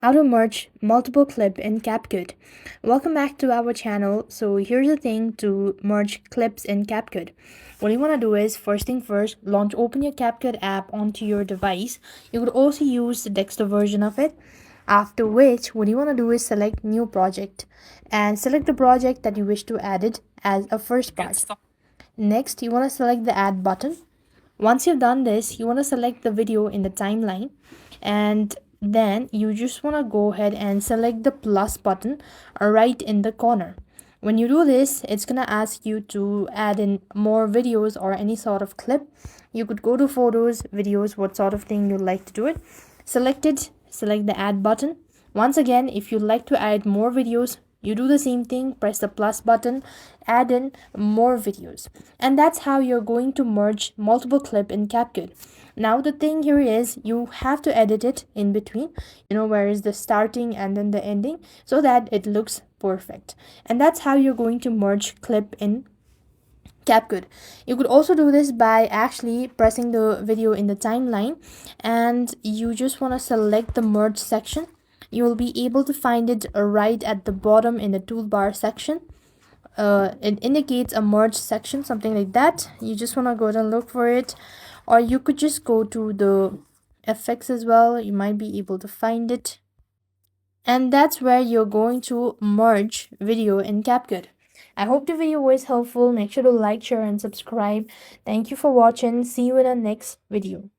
How to merge multiple clip in Capcut. Welcome back to our channel. So here's the thing to merge clips in Capcut. What you want to do is, first thing first, open your Capcut app onto your device. You could also use the desktop version of it. After which, what you want to do is select new project and select the project that you wish to add it as a first part. Next, you want to select the add button. Once you've done this, you want to select the video in the timeline, and then you just want to go ahead and select the plus button right in the corner. When you do this, it's going to ask you to add in more videos or any sort of clip. You could go to photos, videos, what sort of thing you'd like to do it. Select it, select the add button. Once again, if you'd like to add more videos, you do the same thing, press the plus button, add in more videos. And that's how you're going to merge multiple clip in Capcut. Now the thing here is you have to edit it in between, where is the starting and then the ending, so that it looks perfect. And that's how you're going to merge clip in Capcut. You could also do this by actually pressing the video in the timeline, and you just want to select the merge section. You will be able to find it right at the bottom in the toolbar section. It indicates a merge section, something like that. You just want to go and look for it, or you could just go to the effects as well. You might be able to find it, and that's where you're going to merge video in Capcut. I hope the video was helpful. Make sure to like, share, and subscribe. Thank you for watching. See you in the next video.